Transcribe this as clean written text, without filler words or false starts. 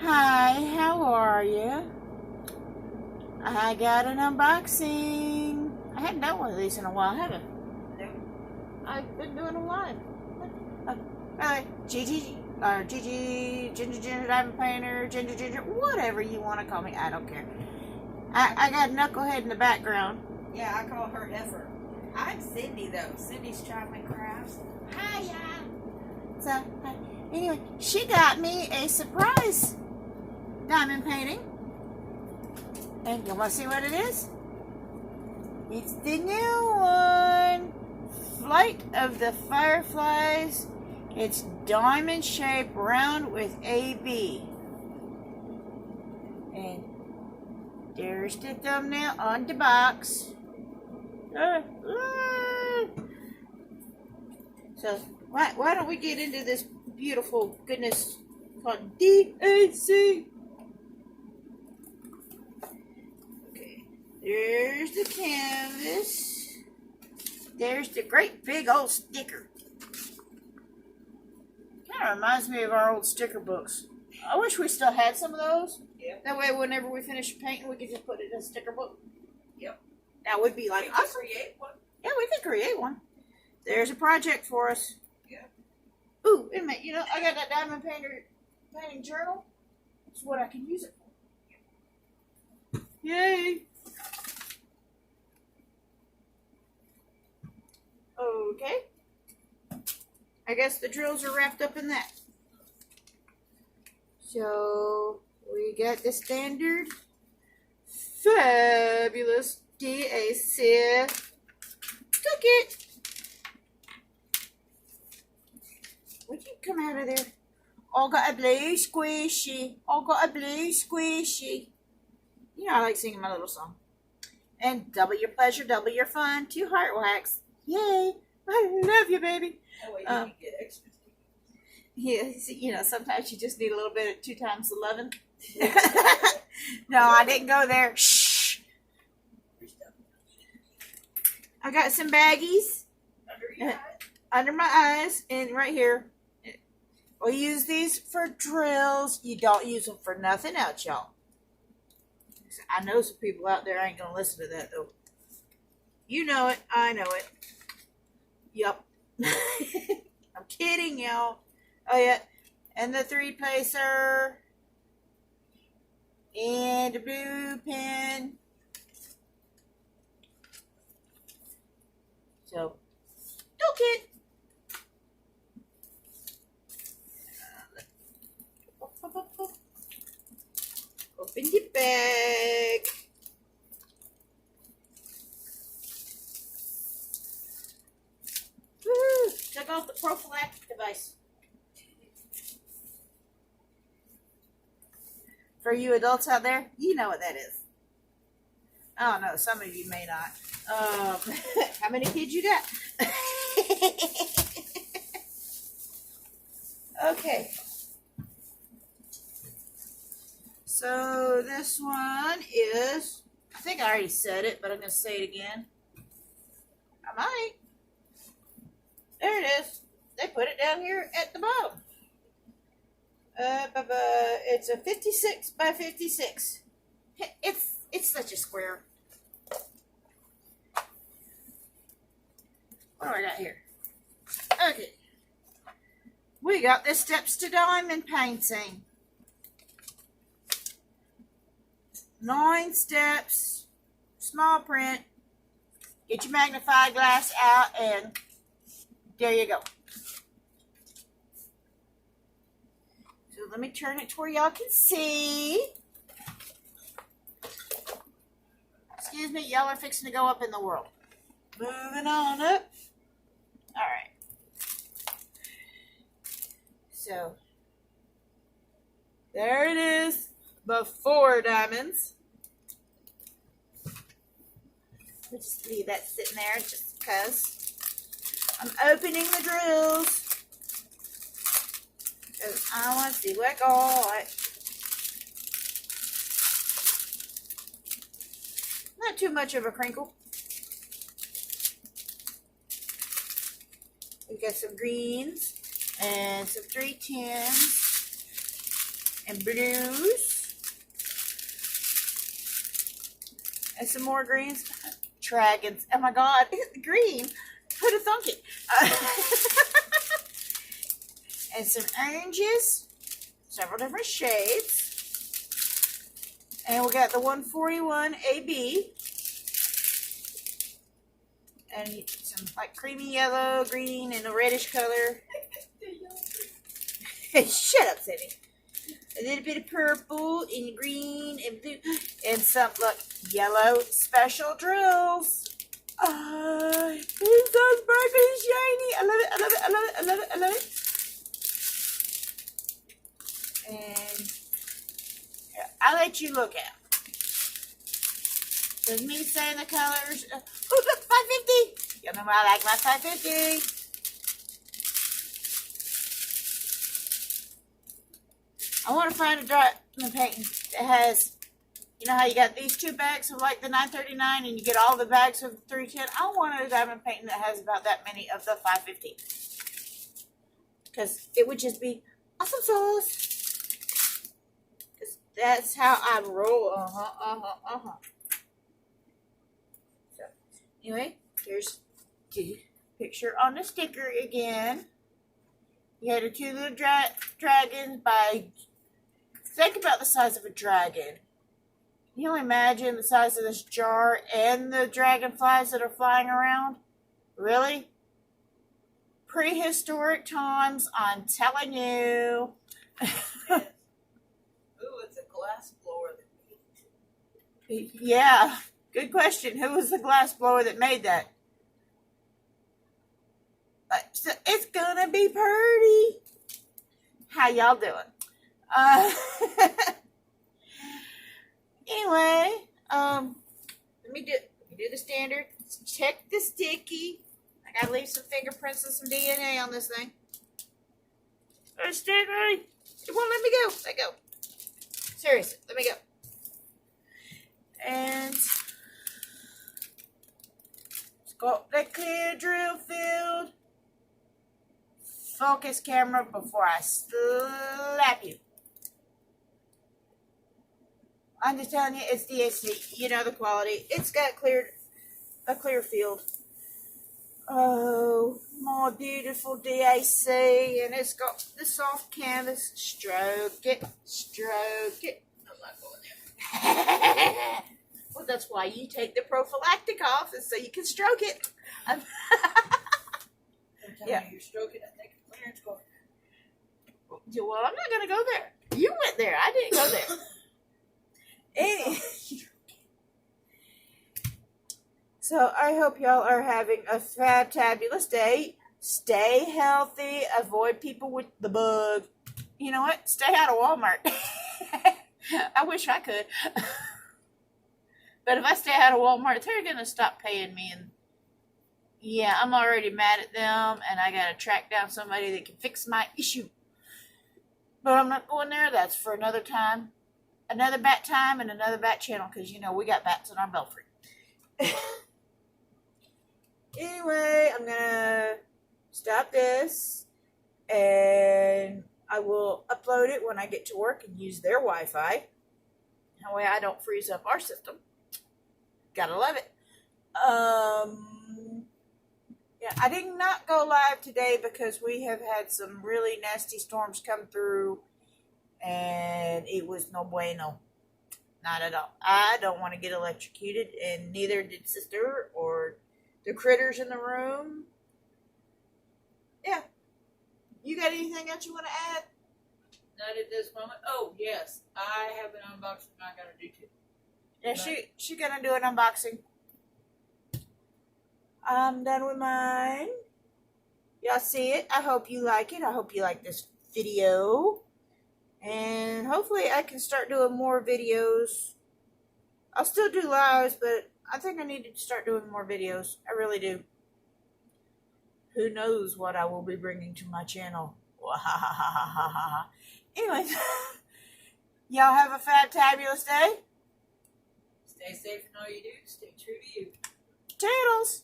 Hi, how are you? I got an unboxing. I haven't done one of these in a while, have I? No. I've been doing a lot. Gigi, or Gigi, Ginger Diamond Painter, Ginger, whatever you want to call me. I don't care. I got Knucklehead in the background. Yeah, I call her Heifer. I'm Cindy, though. Cindy's Chocolate Crafts. Hiya. So, anyway, she got me a surprise diamond painting. And you want to see what it is? It's the new one. Flight of the Fireflies. It's diamond shaped round with AB. And there's the thumbnail on the box. So why don't we get into this beautiful goodness called DAC? Okay, there's the canvas. There's the great big old sticker. Kind of reminds me of our old sticker books. I wish we still had some of those. Yeah. That way, whenever we finish painting, we could just put it in a sticker book. Yep. That would be like We can awesome. create one. Yeah, we could create one. There's a project for us. Yeah. Ooh, wait a minute. You know, I got that diamond painting journal. That's what I can use it for. Yay! Okay. I guess the drills are wrapped up in that. So we got the standard fabulous DAC cookie. Would you come out of there? All got a blue squishy. All got a blue squishy. You know I like singing my little song. And double your pleasure, double your fun. 2 heart wax. Yay! I love you, baby. That way you can get extra. Yeah, you know, sometimes you just need a little bit of 2 times the loving. No, I didn't go there. Shh. I got some baggies Under your eye. under my eyes and right here. We'll use these for drills. You don't use them for nothing else, y'all. I know some people out there ain't gonna listen to that though. You know it. I know it. Yup. I'm kidding, y'all. Oh yeah, and the 3-placer, and a blue pen. So, okay. Open the bag. Woo! Took off the prophylactic device. For you adults out there, you know what that is. I don't know. Some of you may not. How many kids you got? Okay. So this one is, I think I already said it, but I'm going to say it again. I might. There it is. They put it down here at the bottom. It's a 56 by 56. It's such a square. What do I got here? Okay. We got the steps to diamond painting. 9 steps. Small print. Get your magnifying glass out and there you go. So let me turn it to where y'all can see. Excuse me, y'all are fixing to go up in the world. Moving on up. All right. So there it is. Before diamonds. We'll just leave that sitting there just because. I'm opening the drills because I want to see what I got. Not too much of a crinkle. We got some greens and some 310s. and blues. And some more greens. Dragons. Oh my God, green. Who'd have thunk it? And some oranges. Several different shades. And we got the 141 AB. And some like creamy yellow, green, and a reddish color. Shut up, Cindy. A little bit of purple and green and blue. And some, look, yellow special drills. It's so sparkly and shiny. I love it, I love it, I love it, I love it, I love it. And yeah, I'll let you look at them. Does me saying the colors? Oh, look, 550. You know I like my 550. I want to find a diamond painting that has, you know how you got these 2 bags of like the 939 and you get all the bags of 310? I want a diamond painting that has about that many of the 550. Because it would just be awesome sauce. Because that's how I roll. So, anyway, here's the picture on the sticker again. You had the 2 little dragons by... Think about the size of a dragon. Can you imagine the size of this jar and the dragonflies that are flying around? Really? Prehistoric times, I'm telling you. Ooh, it's a glass blower that made it. Yeah, good question. Who was the glass blower that made that? So it's gonna be pretty. How y'all doing? Anyway, let me do the standard. Check the sticky. I gotta leave some fingerprints and some DNA on this thing. Stick right. It won't let me go. Let go. Seriously, let me go. And it's got the clear drill field. Focus camera before I slap you. I'm just telling you, it's DHC. You know the quality. It's got a clear field. Oh, more beautiful DAC, and it's got the soft canvas. Stroke it, stroke it. I'm not going there. Well, that's why you take the prophylactic off, is so you can stroke it. Yeah, you're stroking. I think clearance going. Well, I'm not going to go there. You went there. I didn't go there. Anyway. So I hope y'all are having a fabulous day. Stay healthy. Avoid people with the bug. You know what? Stay out of Walmart. I wish I could. But if I stay out of Walmart, they're going to stop paying me. And yeah, I'm already mad at them. And I got to track down somebody that can fix my issue. But I'm not going there. That's for another time. Another bat time and another bat channel. Because, you know, we got bats in our belfry. Anyway, I'm going to stop this. And I will upload it when I get to work and use their Wi-Fi. That way I don't freeze up our system. Gotta love it. Yeah, I did not go live today because we have had some really nasty storms come through. And it was no bueno. Not at all. I don't want to get electrocuted. And neither did Sister or the critters in the room. Yeah. You got anything else you want to add? Not at this moment. Oh, yes. I have an unboxing I got to do too. Yeah, she gonna do an unboxing. I'm done with mine. Y'all see it. I hope you like it. I hope you like this video. And hopefully I can start doing more videos. I'll still do lives, but I think I need to start doing more videos. I really do. Who knows what I will be bringing to my channel. Anyway, y'all have a fabulous day. Stay safe in all you do. Stay true to you. Toodles.